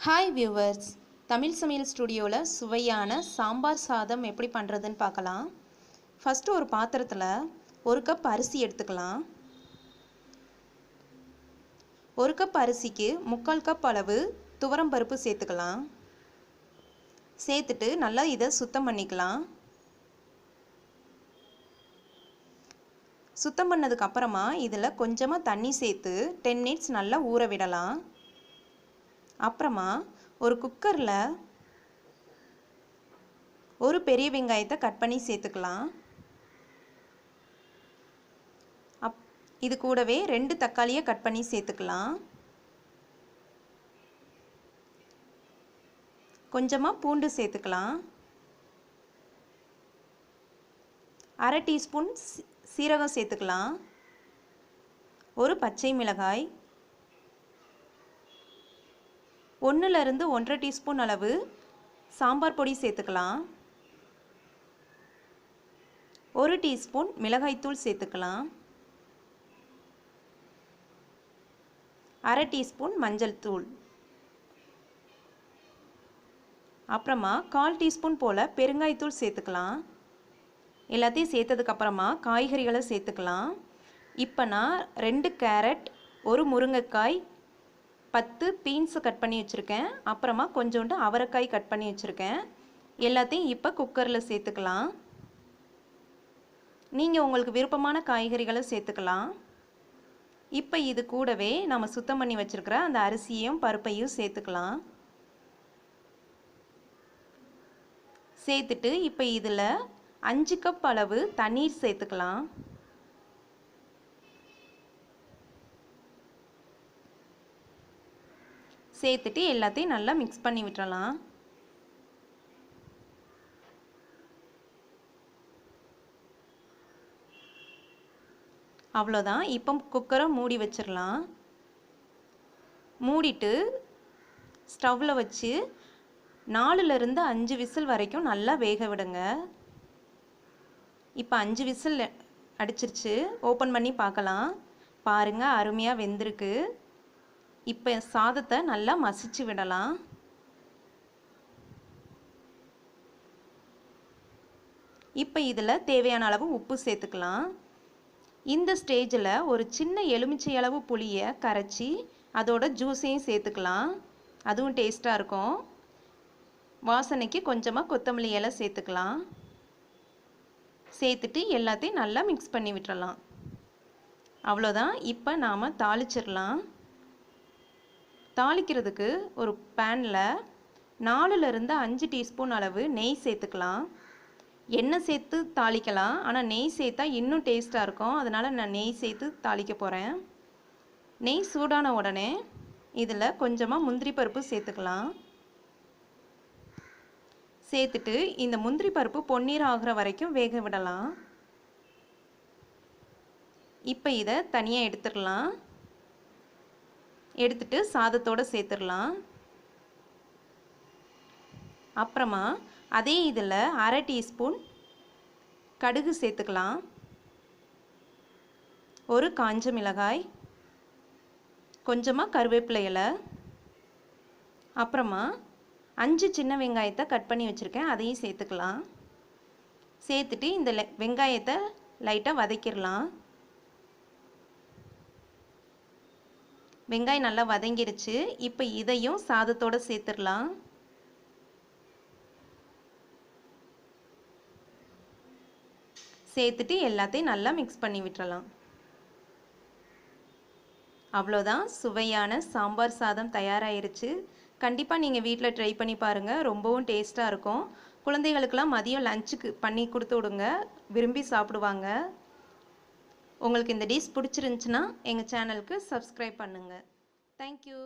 Hi viewers, Tamil சமையல் ஸ்டுடியோவில் சுவையான சாம்பார் சாதம் எப்படி பண்ணுறதுன்னு பார்க்கலாம். ஃபஸ்ட்டு ஒரு பாத்திரத்தில் 1 கப் அரிசி எடுத்துக்கலாம். 1 கப் அரிசிக்கு 3/4 கப் அளவு துவரம் பருப்பு சேர்த்துக்கலாம். சேர்த்துட்டு நல்லா இதை சுத்தம் பண்ணிக்கலாம். சுத்தம் பண்ணதுக்கு அப்புறமா இதில் கொஞ்சமாக தண்ணி சேர்த்து 10 மினிட்ஸ் நல்லா ஊற விடலாம். அப்புறமா ஒரு குக்கரில் ஒரு பெரிய வெங்காயத்தை கட் பண்ணி சேர்த்துக்கலாம். இது கூடவே 2 தக்காளியை கட் பண்ணி சேர்த்துக்கலாம். கொஞ்சமாக பூண்டு சேர்த்துக்கலாம். 1/2 டீஸ்பூன் சீரகம் சேர்த்துக்கலாம். ஒரு பச்சை மிளகாய், 1 1/2 டீஸ்பூன் அளவு சாம்பார் பொடி சேர்த்துக்கலாம். 1 டீஸ்பூன் மிளகாய்த்தூள் சேர்த்துக்கலாம். 1/2 டீஸ்பூன் மஞ்சள் தூள், அப்புறமா 1/4 டீஸ்பூன் போல் பெருங்காயத்தூள் சேர்த்துக்கலாம். எல்லாத்தையும் சேர்த்ததுக்கப்புறமா காய்கறிகளை சேர்த்துக்கலாம். இப்போ நான் 2 கேரட், 1 முருங்கைக்காய், 10 பீன்ஸை கட் பண்ணி வச்சுருக்கேன். அப்புறமா கொஞ்சோண்டு அவரைக்காய் கட் பண்ணி வச்சுருக்கேன். எல்லாத்தையும் இப்போ குக்கரில் சேர்த்துக்கலாம். நீங்கள் உங்களுக்கு விருப்பமான காய்கறிகளை சேர்த்துக்கலாம். இப்போ இது கூடவே நம்ம சுத்தம் பண்ணி வச்சுருக்கிற அந்த அரிசியும் பருப்பையும் சேர்த்துக்கலாம். சேர்த்துட்டு இப்போ இதில் 5 கப் அளவு தண்ணீர் சேர்த்துக்கலாம். சேர்த்துட்டு எல்லாத்தையும் நல்லா மிக்ஸ் பண்ணி விட்டுறலாம். அவ்வளோதான். இப்போ குக்கரை மூடி வச்சிடலாம். மூடிட்டு ஸ்டவ்வில் வச்சு 4 to 5 விசில் வரைக்கும் நல்லா வேக விடுங்க. இப்போ 5 விசில் அடிச்சிருச்சு. ஓப்பன் பண்ணி பார்க்கலாம். பாருங்கள், அருமையாக வெந்திருக்கு. இப்போ சாதத்தை நல்லா மசிச்சு விடலாம். இப்போ இதில் தேவையான அளவு உப்பு சேர்த்துக்கலாம். இந்த ஸ்டேஜில் ஒரு சின்ன எலுமிச்சை அளவு புளியை கரைச்சி அதோட ஜூஸையும் சேர்த்துக்கலாம். அதுவும் டேஸ்ட்டாக இருக்கும். வாசனைக்கு கொஞ்சமாக கொத்தமல்லி இலை சேர்த்துக்கலாம். சேர்த்துட்டு எல்லாத்தையும் நல்லா மிக்ஸ் பண்ணி விட்டுறலாம். அவ்வளோதான். இப்போ நாம் தாளிச்சிடலாம். தாளிக்கிறதுக்கு ஒரு பேனில் 4 to 5 டீஸ்பூன் அளவு நெய் சேர்த்துக்கலாம். எண்ணெய் சேர்த்து தாளிக்கலாம், ஆனால் நெய் சேர்த்தா இன்னும் டேஸ்ட்டாக இருக்கும். அதனால் நான் நெய் சேர்த்து தாளிக்க போகிறேன். நெய் சூடான உடனே இதில் கொஞ்சமாக முந்திரி பருப்பு சேர்த்துக்கலாம். சேர்த்துட்டு இந்த முந்திரி பருப்பு பொன்னீர் ஆகிற வரைக்கும் வேக விடலாம். இப்போ இதை தனியாக எடுத்துடலாம். எடுத்துட்டு சாதத்தோடு சேர்த்துடலாம். அப்புறமா அதே இதில் 1/2 டீஸ்பூன் கடுகு சேர்த்துக்கலாம். ஒரு காஞ்ச மிளகாய், கொஞ்சமாக கருவேப்பிலை இலை, அப்புறமா 5 சின்ன வெங்காயத்தை கட் பண்ணி வச்சுருக்கேன். அதையும் சேர்த்துக்கலாம். சேர்த்துட்டு இந்த வெங்காயத்தை லைட்டாக வதக்கிடலாம். வெங்காயம் நல்லா வதங்கிருச்சு. இப்போ இதையும் சாதத்தோடு சேர்த்துடலாம். சேர்த்துட்டு எல்லாத்தையும் நல்லா மிக்ஸ் பண்ணி விட்டுறலாம். அவ்வளோதான், சுவையான சாம்பார் சாதம் தயாராகிருச்சு. கண்டிப்பாக நீங்கள் வீட்டில் ட்ரை பண்ணி பாருங்கள். ரொம்பவும் டேஸ்ட்டாக இருக்கும். குழந்தைகளுக்கெல்லாம் மதியம் லஞ்சுக்கு பண்ணி கொடுத்து விடுங்க, விரும்பி சாப்பிடுவாங்க. உங்களுக்கு இந்த டிஷ் பிடிச்சிருந்துச்சுன்னா எங்கள் சேனலுக்கு சப்ஸ்கிரைப் பண்ணுங்கள். தேங்க்யூ.